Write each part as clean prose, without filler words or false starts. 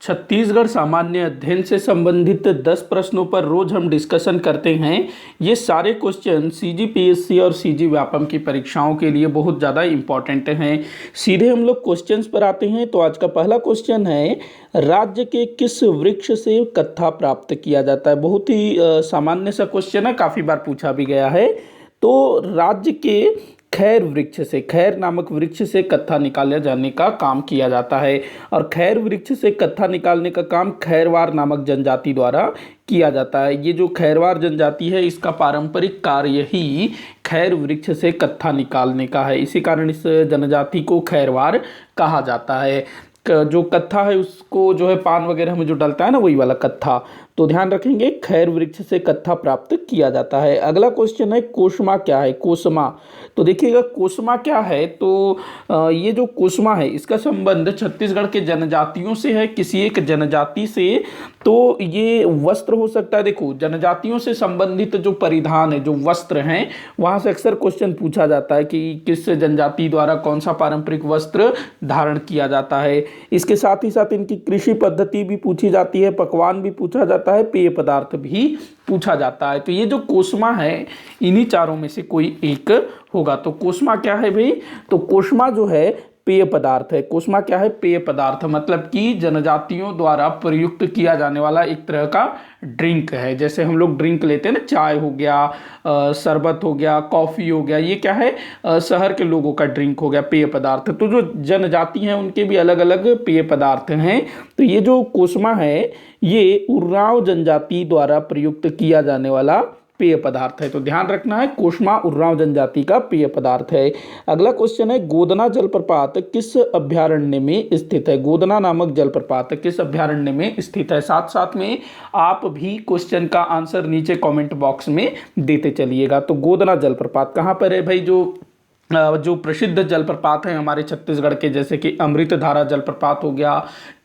छत्तीसगढ़ सामान्य अध्ययन से संबंधित 10 प्रश्नों पर रोज हम डिस्कशन करते हैं। ये सारे क्वेश्चन सीजीपीएससी और सीजी व्यापम की परीक्षाओं के लिए बहुत ज़्यादा इम्पॉर्टेंट हैं। सीधे हम लोग क्वेश्चंस पर आते हैं। तो आज का पहला क्वेश्चन है, राज्य के किस वृक्ष से कत्था प्राप्त किया जाता है। बहुत ही सामान्य सा क्वेश्चन है, काफ़ी बार पूछा भी गया है। तो राज्य के खैर वृक्ष से, खैर नामक वृक्ष से कत्था निकाले जाने का काम किया जाता है। और खैर वृक्ष से कत्था निकालने का काम खैरवार नामक जनजाति द्वारा किया जाता है। ये जो खैरवार जनजाति है, इसका पारंपरिक कार्य ही खैर वृक्ष से कत्था निकालने का है। इसी कारण इस जनजाति को खैरवार कहा जाता है। जो कत्था है उसको जो है पान वगैरह में जो डलता है ना, वही वाला कत्था। तो ध्यान रखेंगे, खैर वृक्ष से कत्था प्राप्त किया जाता है। अगला क्वेश्चन है, कोसमा क्या है। कोसमा, तो देखिएगा कोसमा क्या है। तो ये जो कोसमा है, इसका संबंध छत्तीसगढ़ के जनजातियों से है, किसी एक जनजाति से। तो ये वस्त्र हो सकता है। देखो, जनजातियों से संबंधित जो परिधान है, जो वस्त्र हैं, वहाँ से अक्सर क्वेश्चन पूछा जाता है कि किस जनजाति द्वारा कौन सा पारंपरिक वस्त्र धारण किया जाता है। इसके साथ ही साथ इनकी कृषि पद्धति भी पूछी जाती है, पकवान भी पूछा जाता है, पेय पदार्थ भी पूछा जाता है। तो ये जो कोसमा है, इन्हीं चारों में से कोई एक होगा। तो कोसमा क्या है भाई, तो कोसमा जो है पेय पदार्थ है। कोसमा क्या है, पेय पदार्थ, मतलब कि जनजातियों द्वारा प्रयुक्त किया जाने वाला एक तरह का ड्रिंक है। जैसे हम लोग ड्रिंक लेते हैं ना, चाय हो गया, शरबत हो गया, कॉफ़ी हो गया, ये क्या है, शहर के लोगों का ड्रिंक हो गया, पेय पदार्थ। तो जो जनजाति हैं उनके भी अलग अलग पेय पदार्थ हैं। तो ये जो कोसमा है, ये उर्राव जनजाति द्वारा प्रयुक्त किया जाने वाला पेय पदार्थ है। तो ध्यान रखना है, कोसमा उर्राव जनजाति का पेय पदार्थ है। अगला क्वेश्चन है, गोदना जलप्रपात किस अभ्यारण्य में स्थित है। गोदना नामक जलप्रपात किस अभ्यारण्य में स्थित है। साथ साथ में आप भी क्वेश्चन का आंसर नीचे कमेंट बॉक्स में देते चलिएगा। तो गोदना जलप्रपात कहाँ पर है भाई। जो प्रसिद्ध जलप्रपात हैं हमारे छत्तीसगढ़ के, जैसे कि अमृतधारा जलप्रपात हो गया,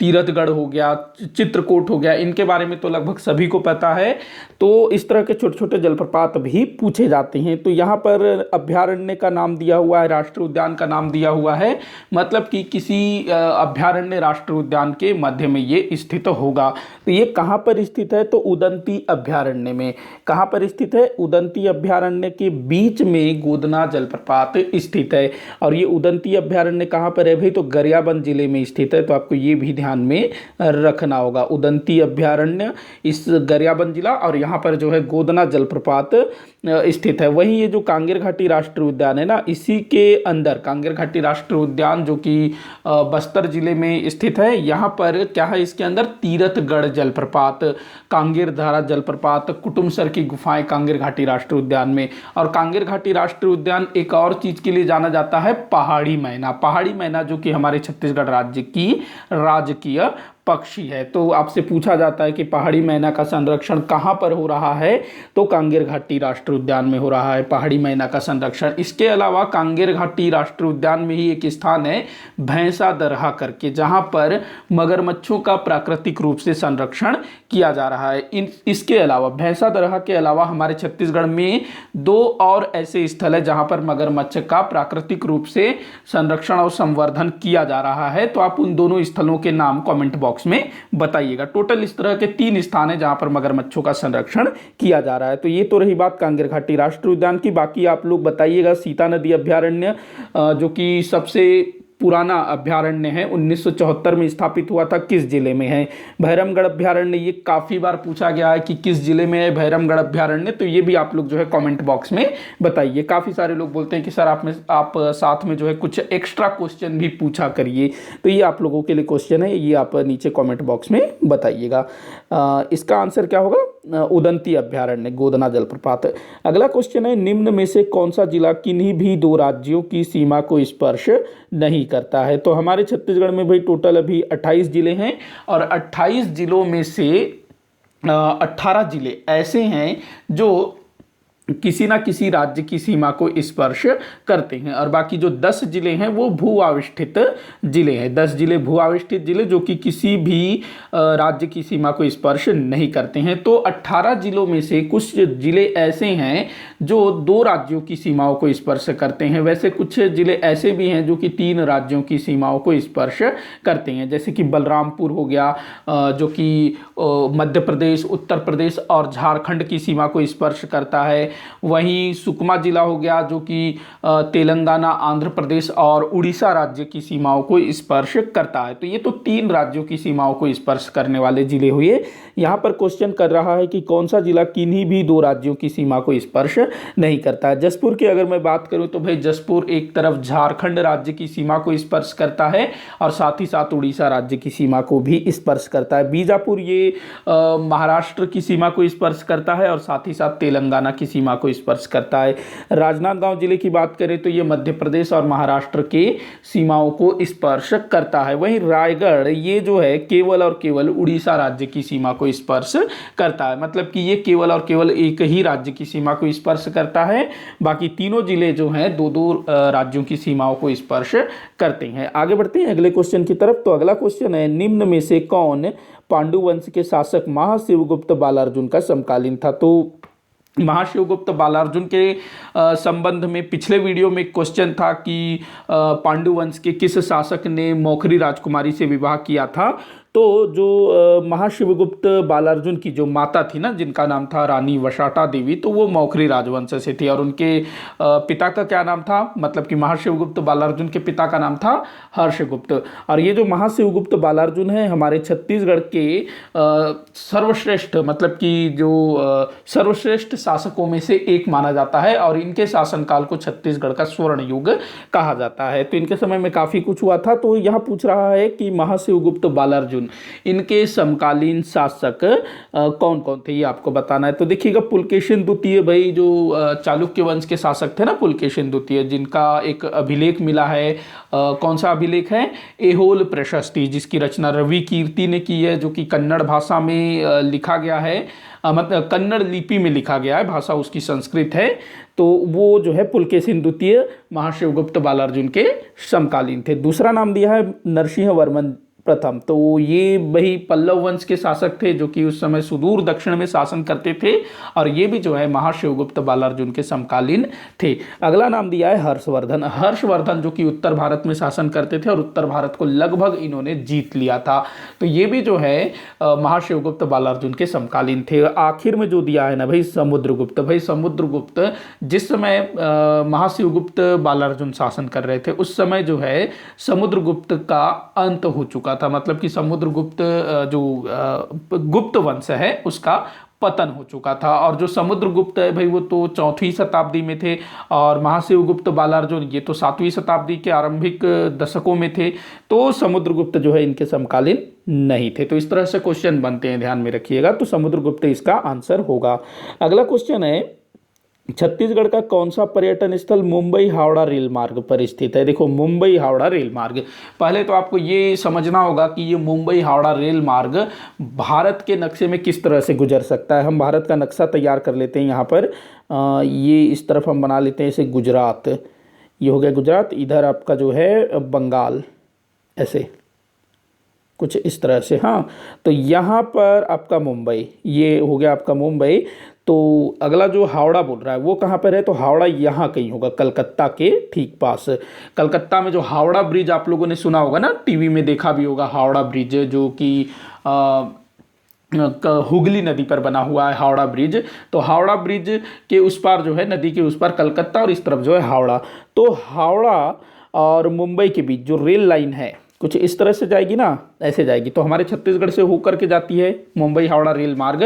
तीरथगढ़ हो गया, चित्रकूट हो गया, इनके बारे में तो लगभग सभी को पता है। तो इस तरह के छोटे छोटे जलप्रपात भी पूछे जाते हैं। तो यहाँ पर अभ्यारण्य का नाम दिया हुआ है, राष्ट्रीय उद्यान का नाम दिया हुआ है, मतलब कि किसी अभ्यारण्य राष्ट्रीय उद्यान के मध्य में ये स्थित होगा। तो ये कहाँ पर स्थित है, तो उदंती अभ्यारण्य में। कहाँ पर स्थित है, उदंती अभ्यारण्य के बीच में गोदना जलप्रपात स्थित है। और ये उदंती अभ्यारण्य कहाँ पर है भाई, तो गरियाबंद जिले में स्थित है। तो आपको ये भी ध्यान में रखना होगा, उदंती अभ्यारण्य इस गरियाबंद जिला, और यहाँ पर जो है गोदना जलप्रपात स्थित है। वहीं ये जो कांगेर घाटी राष्ट्रीय उद्यान है ना, इसी के अंदर कांगेर घाटी राष्ट्रीय उद्यान जो कि बस्तर जिले में स्थित है, यहाँ पर क्या है, इसके अंदर तीरथगढ़ जलप्रपात, कांगेर धारा जलप्रपात, कुटुमसर की गुफाएं कांगेर घाटी राष्ट्रीय उद्यान में। और कांगेर घाटी राष्ट्रीय उद्यान एक और चीज के लिए जाना जाता है, पहाड़ी मैना। पहाड़ी मैना जो कि हमारे छत्तीसगढ़ राज्य की राजकीय पक्षी है। तो आपसे पूछा जाता है कि पहाड़ी मैना का संरक्षण कहाँ पर हो रहा है, तो कांगेर घाटी राष्ट्रीय उद्यान में हो रहा है पहाड़ी मैना का संरक्षण। इसके अलावा कांगेर घाटी राष्ट्रीय उद्यान में ही एक स्थान है भैंसा दरहा करके, जहाँ पर मगरमच्छों का प्राकृतिक रूप से संरक्षण किया जा रहा है। इसके अलावा भैंसा दरहा के अलावा हमारे छत्तीसगढ़ में 2 और ऐसे स्थल है जहाँ पर मगरमच्छ का प्राकृतिक रूप से संरक्षण और संवर्धन किया जा रहा है। तो आप उन दोनों स्थलों के नाम कमेंट बॉक्स में बताइएगा। टोटल इस तरह के 3 स्थान है जहां पर मगरमच्छों का संरक्षण किया जा रहा है। तो ये तो रही बात कांगेर घाटी राष्ट्रीय उद्यान की। बाकी आप लोग बताइएगा, सीता नदी अभ्यारण्य जो कि सबसे पुराना अभ्यारण्य है, 1974 में स्थापित हुआ था, किस जिले में है। भैरमगढ़ अभ्यारण्य, ये काफ़ी बार पूछा गया है कि किस जिले में है भैरमगढ़ अभ्यारण्य। तो ये भी आप लोग जो है कमेंट बॉक्स में बताइए। काफ़ी सारे लोग बोलते हैं कि सर आप साथ में जो है कुछ एक्स्ट्रा क्वेश्चन भी पूछा करिए। तो ये आप लोगों के लिए क्वेश्चन है, ये आप नीचे कॉमेंट बॉक्स में बताइएगा। इसका आंसर क्या होगा, उदंती अभ्यारण्य, गोदना जलप्रपात। अगला क्वेश्चन है, निम्न में से कौन सा जिला किन्हीं भी 2 राज्यों की सीमा को स्पर्श नहीं करता है। तो हमारे छत्तीसगढ़ में भाई टोटल अभी 28 जिले हैं, और 28 जिलों में से 18 जिले ऐसे हैं जो किसी ना किसी राज्य की सीमा को स्पर्श करते हैं। और बाकी जो 10 जिले हैं वो भू आविष्ठित जिले हैं। 10 जिले भू आविष्ठित जिले जो कि किसी भी राज्य की सीमा को स्पर्श नहीं करते हैं। तो 18 जिलों में से कुछ जिले ऐसे हैं जो 2 राज्यों की सीमाओं को स्पर्श करते हैं। वैसे कुछ जिले ऐसे भी हैं जो कि 3 राज्यों की सीमाओं को स्पर्श करते हैं, जैसे कि बलरामपुर हो गया जो कि मध्य प्रदेश, उत्तर प्रदेश और झारखंड की सीमा को स्पर्श करता है। वहीं सुकमा जिला हो गया जो कि तेलंगाना, आंध्र प्रदेश और उड़ीसा राज्य की सीमाओं को स्पर्श करता है। तो ये तो 3 राज्यों की सीमाओं को स्पर्श करने वाले जिले हुए। यहाँ पर क्वेश्चन कर रहा है कि कौन सा जिला किन्हीं भी 2 राज्यों की सीमा को स्पर्श नहीं करता है। जसपुर की अगर मैं बात करूँ तो भाई जसपुर एक तरफ झारखंड राज्य की सीमा को स्पर्श करता है और साथ ही साथ उड़ीसा राज्य की सीमा को भी स्पर्श करता है। बीजापुर ये महाराष्ट्र की सीमा को स्पर्श करता है और साथ ही साथ तेलंगाना की सीमा को स्पर्श करता है। राजनांदगांव जिले की बात करें तो ये मध्य प्रदेश और महाराष्ट्र के सीमाओं को स्पर्श करता है। वहीं रायगढ़ ये जो है केवल और केवल उड़ीसा राज्य की सीमा को स्पर्श करता है, मतलब कि ये केवल और केवल एक ही राज्य की सीमा को स्पर्श करता है। बाकी तीनों जिले जो हैं 2-2 राज्यों की सीमाओं को स्पर्श करते हैं। आगे बढ़ते हैं अगले क्वेश्चन की तरफ। तो अगला क्वेश्चन है, निम्न में से कौन पांडु वंश के शासक महाशिवगुप्त बालार्जुन का समकालीन था? तो महाशिवगुप्त बालार्जुन के संबंध में पिछले वीडियो में क्वेश्चन था कि पांडु वंश के किस शासक ने मौखरी राजकुमारी से विवाह किया था। तो जो महाशिवगुप्त बालार्जुन की जो माता थी ना, जिनका नाम था रानी वशाटा देवी, तो वो मौखरी राजवंश से थी। और उनके पिता का क्या नाम था, मतलब कि महाशिवगुप्त बालार्जुन के पिता का नाम था हर्षगुप्त। और ये जो महाशिवगुप्त बालार्जुन है हमारे छत्तीसगढ़ के सर्वश्रेष्ठ, मतलब कि जो सर्वश्रेष्ठ शासकों में से एक माना जाता है और इनके शासनकाल को छत्तीसगढ़ का स्वर्ण युग कहा जाता है। तो इनके समय में काफ़ी कुछ हुआ था। तो यहाँ पूछ रहा है कि महाशिवगुप्त बालार्जुन इनके समकालीन शासक कौन कौन थे, ये आपको बताना है। तो देखिएगा, पुलकेशिन द्वितीय, भाई जो चालुक्य वंश के शासक थे ना, पुलकेशिन द्वितीय, जिनका एक अभिलेख मिला है। कौन सा अभिलेख है? एहोल प्रशस्ति, जिसकी रचना रवि कीर्ति ने की है, जो कि कन्नड़ भाषा में लिखा गया है, मतलब कन्नड़ लिपि में लिखा गया है, भाषा उसकी संस्कृत है। तो वो जो है पुलकेशिन द्वितीय महाशिवगुप्त बालार्जुन के समकालीन थे। दूसरा नाम दिया है नरसिंह वर्मन प्रथम। तो ये वही पल्लव वंश के शासक थे जो कि उस समय सुदूर दक्षिण में शासन करते थे और ये भी जो है महाशिवगुप्त बालार्जुन के समकालीन थे। अगला नाम दिया है हर्षवर्धन। हर्षवर्धन जो कि उत्तर भारत में शासन करते थे और उत्तर भारत को लगभग इन्होंने जीत लिया था। तो ये भी जो है महाशिवगुप्त बालार्जुन के समकालीन थे। आखिर में जो दिया है ना भाई समुद्रगुप्त। भाई समुद्रगुप्त जिस समय महाशिवगुप्त बालार्जुन शासन कर रहे थे उस समय जो है समुद्रगुप्त का अंत हो चुका था, मतलब कि समुद्रगुप्त जो गुप्त वंश है उसका पतन हो चुका था। और जो समुद्रगुप्त है भाई वो तो 4वीं शताब्दी में थे और महाशिवगुप्त बालार्जुन ये तो 7वीं शताब्दी के आरंभिक दशकों में थे। तो समुद्रगुप्त जो है इनके समकालीन नहीं थे। तो इस तरह से क्वेश्चन बनते हैं, ध्यान में रखिएगा। तो समुद्रगुप्त इसका आंसर होगा। अगला क्वेश्चन है, छत्तीसगढ़ का कौन सा पर्यटन स्थल मुंबई हावड़ा रेल मार्ग पर स्थित है? देखो, मुंबई हावड़ा रेल मार्ग, पहले तो आपको ये समझना होगा कि ये मुंबई हावड़ा रेल मार्ग भारत के नक्शे में किस तरह से गुजर सकता है। हम भारत का नक्शा तैयार कर लेते हैं। यहाँ पर ये इस तरफ हम बना लेते हैं इसे गुजरात, ये हो गया गुजरात, इधर आपका जो है बंगाल, ऐसे कुछ इस तरह से। हाँ, तो यहाँ पर आपका मुंबई, ये हो गया आपका मुंबई। तो अगला जो हावड़ा बोल रहा है वो कहाँ पर है? तो हावड़ा यहाँ कहीं होगा, कलकत्ता के ठीक पास। कलकत्ता में जो हावड़ा ब्रिज आप लोगों ने सुना होगा ना, टीवी में देखा भी होगा, हावड़ा ब्रिज जो कि हुगली नदी पर बना हुआ है हावड़ा ब्रिज। तो हावड़ा ब्रिज के उस पार जो है, नदी के उस पार कलकत्ता और इस तरफ जो है हावड़ा। तो हावड़ा और मुंबई के बीच जो रेल लाइन है कुछ इस तरह से जाएगी ना, ऐसे जाएगी। तो हमारे छत्तीसगढ़ से होकर के जाती है मुंबई हावड़ा रेल मार्ग।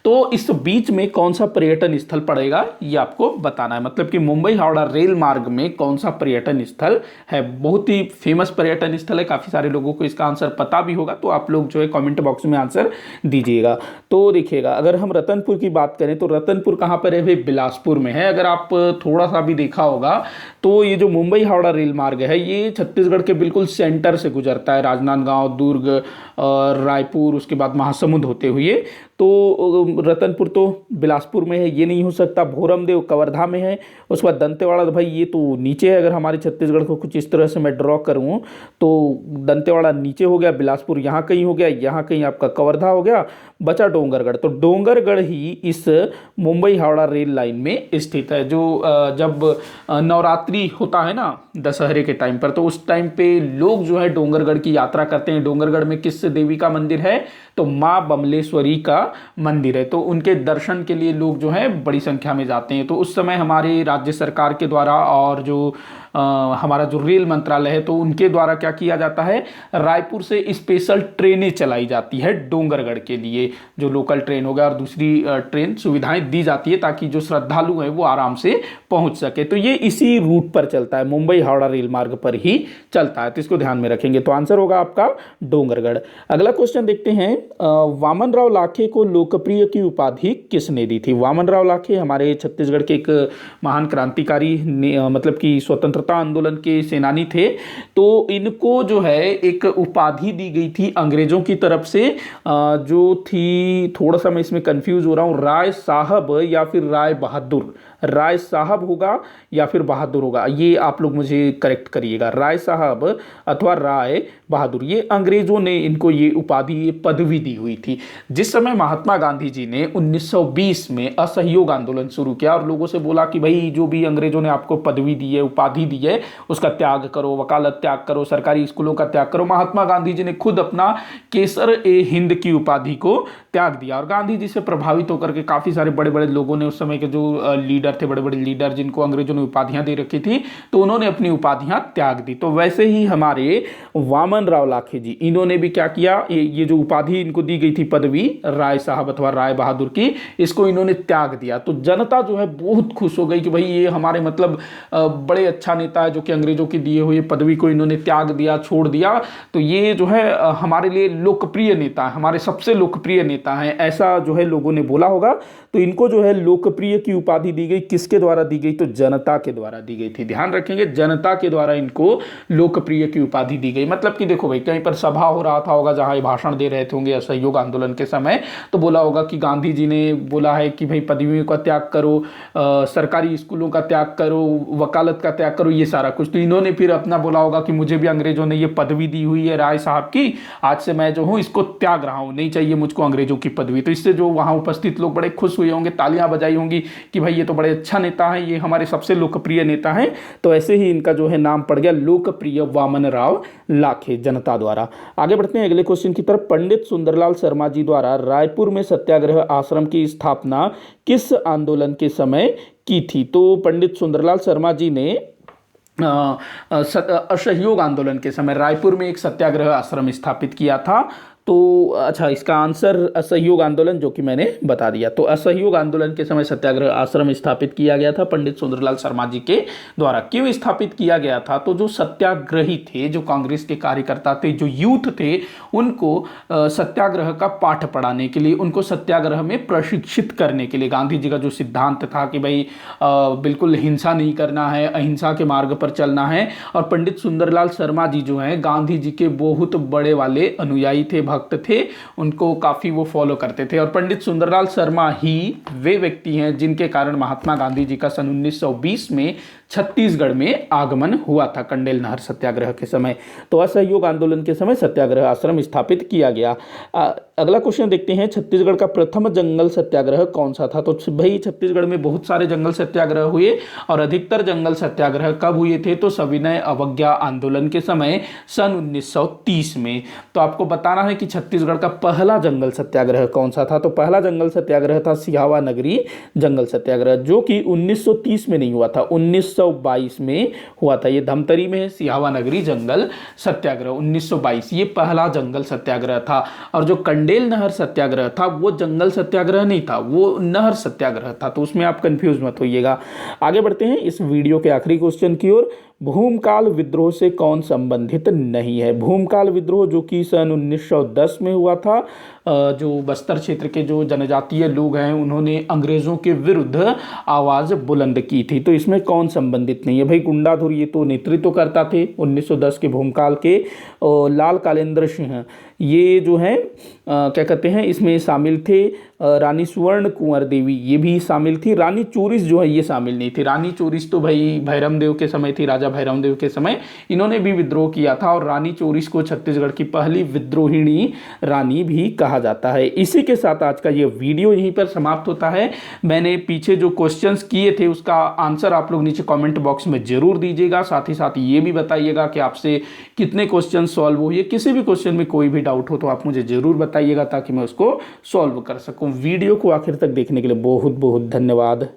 तो इस बीच में कौन सा पर्यटन स्थल पड़ेगा ये आपको बताना है, मतलब कि मुंबई हावड़ा रेल मार्ग में कौन सा पर्यटन स्थल है। बहुत ही फेमस पर्यटन स्थल है, काफ़ी सारे लोगों को इसका आंसर पता भी होगा। तो आप लोग जो है कॉमेंट बॉक्स में आंसर दीजिएगा। तो देखिएगा, अगर हम रतनपुर की बात करें तो रतनपुर कहाँ पर है भाई? बिलासपुर में है। अगर आप थोड़ा सा भी देखा होगा तो ये जो मुंबई हावड़ा रेल मार्ग है ये छत्तीसगढ़ के बिल्कुल सेंटर से गुजरता है, राजनांदगांव, दुर्ग और रायपुर, उसके बाद महासमुंद होते हुए। तो रतनपुर तो बिलासपुर में है, ये नहीं हो सकता। भोरमदेव कवर्धा में है। उसके बाद दंतेवाड़ा, भाई ये तो नीचे है। अगर हमारे छत्तीसगढ़ को कुछ इस तरह से मैं ड्रॉ करूँ तो दंतेवाड़ा नीचे हो गया, बिलासपुर यहाँ कहीं हो गया, यहाँ कहीं आपका कवर्धा हो गया, बचा डोंगरगढ़। तो डोंगरगढ़ ही इस मुंबई हावड़ा रेल लाइन में स्थित है। जो जब नवरात्रि होता है ना दशहरे के टाइम पर, तो उस टाइम पे लोग जो है डोंगरगढ़ की यात्रा करते हैं। डोंगरगढ़ में किस देवी का मंदिर है? तो माँ बमलेश्वरी का मंदिर है। तो उनके दर्शन के लिए लोग जो है बड़ी संख्या में जाते हैं। तो उस समय हमारे राज्य सरकार के द्वारा और जो हमारा जो रेल मंत्रालय है, तो उनके द्वारा क्या किया जाता है, रायपुर से स्पेशल ट्रेनें चलाई जाती है डोंगरगढ़ के लिए, जो लोकल ट्रेन हो गया और दूसरी ट्रेन सुविधाएं दी जाती है ताकि जो श्रद्धालु हैं वो आराम से पहुंच सके। तो ये इसी रूट पर चलता है, मुंबई हावड़ा रेल मार्ग पर ही चलता है। तो इसको ध्यान में रखेंगे। तो आंसर होगा आपका डोंगरगढ़। अगला क्वेश्चन देखते हैं, वामन राव लाखे को लोकप्रिय की उपाधि किसने दी थी? वामन राव लाखे हमारे छत्तीसगढ़ के एक महान क्रांतिकारी, मतलब कि स्वतंत्रता आंदोलन के सेनानी थे। तो इनको जो है एक उपाधि दी गई थी अंग्रेजों की तरफ से, जो थी, थोड़ा सा मैं इसमें कंफ्यूज हो रहा हूं, राय साहब या फिर राय बहादुर। राय साहब होगा या फिर बहादुर होगा, ये आप लोग मुझे करेक्ट करिएगा। राय साहब अथवा राय बहादुर, ये अंग्रेजों ने इनको ये उपाधि, ये पदवी दी हुई थी। जिस समय महात्मा गांधी जी ने 1920 में असहयोग आंदोलन शुरू किया और लोगों से बोला कि भाई जो भी अंग्रेजों ने आपको पदवी दी है, उपाधि दी है, उसका त्याग करो, वकालत त्याग करो, सरकारी स्कूलों का त्याग करो। महात्मा गांधी जी ने खुद अपना केसर ए हिंद की उपाधि को त्याग दिया। और गांधी जी से प्रभावित होकर के काफी सारे बड़े बड़े लोगों ने, उस समय के जो लीडर थे, बड़े बड़े लीडर जिनको अंग्रेजों ने उपाधियां दे रखी थी, तो उन्होंने अपनी उपाधियां त्याग दी। तो वैसे ही हमारे वामन राव लाखे जी, इन्होंने भी क्या किया, ये जो उपाधि इनको दी गई थी पदवी, राय साहब अथवा राय बहादुर की, इसको इन्होंने त्याग दिया। तो जनता जो है बहुत खुश हो गई कि भाई ये हमारे मतलब बड़े अच्छा नेता है, जो कि अंग्रेजों की दिए हुए पदवी को इन्होंने त्याग दिया, छोड़ दिया। तो ये जो है हमारे लिए लोकप्रिय नेता है, हमारे सबसे लोकप्रिय नेता हैं, ऐसा जो है लोगों ने बोला होगा। तो इनको जो है लोकप्रिय की उपाधि दी गई। किसके द्वारा दी गई? तो जनता के द्वारा दी गई थी। ध्यान रखेंगे, जनता के द्वारा इनको लोकप्रिय की उपाधि दी गई। मतलब कि देखो भाई, कहीं पर सभा हो रहा था होगा जहां ये भाषण दे रहे थे होंगे असहयोग आंदोलन के समय, तो बोला होगा कि गांधी जी ने बोला है कि भाई पदवियों का त्याग करो, सरकारी स्कूलों का त्याग करो, वकालत का त्याग करो, ये सारा कुछ। तो इन्होंने फिर अपना बोला होगा कि मुझे भी अंग्रेजों ने ये पदवी दी हुई है राय साहब की, आज से मैं जो हूँ इसको त्याग रहा हूँ, नहीं चाहिए मुझको अंग्रेजों की पदवी। तो इससे जो वहां उपस्थित लोग बड़े खुश हुए होंगे, तालियां बजाई होंगी कि भाई ये तो बड़े अच्छा नेता है, ये हमारे सबसे लोकप्रिय नेता हैं। तो ऐसे ही इनका जो है नाम पड़ गया लोकप्रिय वामन राव लाखे, जनता द्वारा। आगे बढ़ते हैं अगले क्वेश्चन की तरफ। पंडित सुंदरलाल शर्मा जी द्वारा रायपुर में सत्याग्रह आश्रम की स्थापना किस आंदोलन के समय की थी? तो पंडित सुंदरलाल शर्मा जी ने असहयोग आंदोलन के समय रायपुर में एक सत्याग्रह आश्रम स्थापित किया था। तो अच्छा, इसका आंसर असहयोग आंदोलन, जो कि मैंने बता दिया। तो असहयोग आंदोलन के समय सत्याग्रह आश्रम स्थापित किया गया था पंडित सुंदरलाल शर्मा जी के द्वारा। क्यों स्थापित किया गया था? तो जो सत्याग्रही थे, जो कांग्रेस के कार्यकर्ता थे, जो यूथ थे, उनको सत्याग्रह का पाठ पढ़ाने के लिए, उनको सत्याग्रह में प्रशिक्षित करने के लिए, गांधी जी का जो सिद्धांत था कि भाई बिल्कुल हिंसा नहीं करना है, अहिंसा के मार्ग पर चलना है। और पंडित सुंदरलाल शर्मा जी जो हैं गांधी जी के बहुत बड़े वाले अनुयायी थे, भक्त थे, उनको काफी वो फॉलो करते थे। और पंडित सुंदरलाल शर्मा ही वे व्यक्ति हैं जिनके कारण महात्मा गांधी जी का सन 1920 में छत्तीसगढ़ में आगमन हुआ था, कंडेल नहर सत्याग्रह के समय। तो असहयोग आंदोलन के समय सत्याग्रह आश्रम स्थापित किया गया। अगला क्वेश्चन देखते हैं, छत्तीसगढ़ का प्रथम जंगल सत्याग्रह कौन सा था? तो भाई छत्तीसगढ़ में बहुत सारे जंगल सत्याग्रह हुए और अधिकतर जंगल सत्याग्रह कब हुए थे? तो सविनय अवज्ञा आंदोलन के समय सन 1930 में। तो आपको बताना है कि छत्तीसगढ़ का पहला जंगल सत्याग्रह कौन सा था? तो पहला जंगल सत्याग्रह था सिहावा नगरी जंगल सत्याग्रह, जो कि 1930 में नहीं हुआ था, 1922 में हुआ था। ये धमतरी में है सिहावा नगरी जंगल सत्याग्रह, 1922 ये पहला जंगल सत्याग्रह था। और जो कंडेल नहर सत्याग्रह था वो जंगल सत्याग्रह नहीं था, वो नहर सत्याग्रह था। तो उसमें आप कंफ्यूज मत होइएगा। आगे बढ़ते हैं इस वीडियो के आखिरी क्वेश्चन की ओर। भूमकाल विद्रोह से कौन संबंधित नहीं है? भूमकाल विद्रोह जो कि सन 1910 में हुआ था, जो बस्तर क्षेत्र के जो जनजातीय लोग हैं उन्होंने अंग्रेजों के विरुद्ध आवाज बुलंद की थी। तो इसमें कौन संबंधित नहीं है? भाई गुंडाधुर ये तो नेतृत्व करता थे 1910 के भूमकाल के, लाल कालेंद्र सिंह ये जो है क्या कहते हैं, इसमें शामिल थे रानी सुवर्ण कुंवर देवी, ये भी शामिल थी। रानी चोरिस जो है ये शामिल नहीं थी। रानी चोरिस तो भाई भैरम देव के समय थी, राजा भैरम देव के समय इन्होंने भी विद्रोह किया था, और रानी चोरिस को छत्तीसगढ़ की पहली विद्रोहिणी रानी भी कहा जाता है। इसी के साथ आज का ये वीडियो यहीं पर समाप्त होता है। मैंने पीछे जो क्वेश्चंस किए थे उसका आंसर आप लोग नीचे कमेंट बॉक्स में जरूर दीजिएगा। साथ ही साथ ये भी बताइएगा कि आपसे कितने क्वेश्चन सॉल्व हुए। किसी भी क्वेश्चन में कोई भी डाउट हो तो आप मुझे जरूर बताइएगा ताकि मैं उसको सॉल्व कर सकूं। वीडियो को आखिर तक देखने के लिए बहुत बहुत धन्यवाद।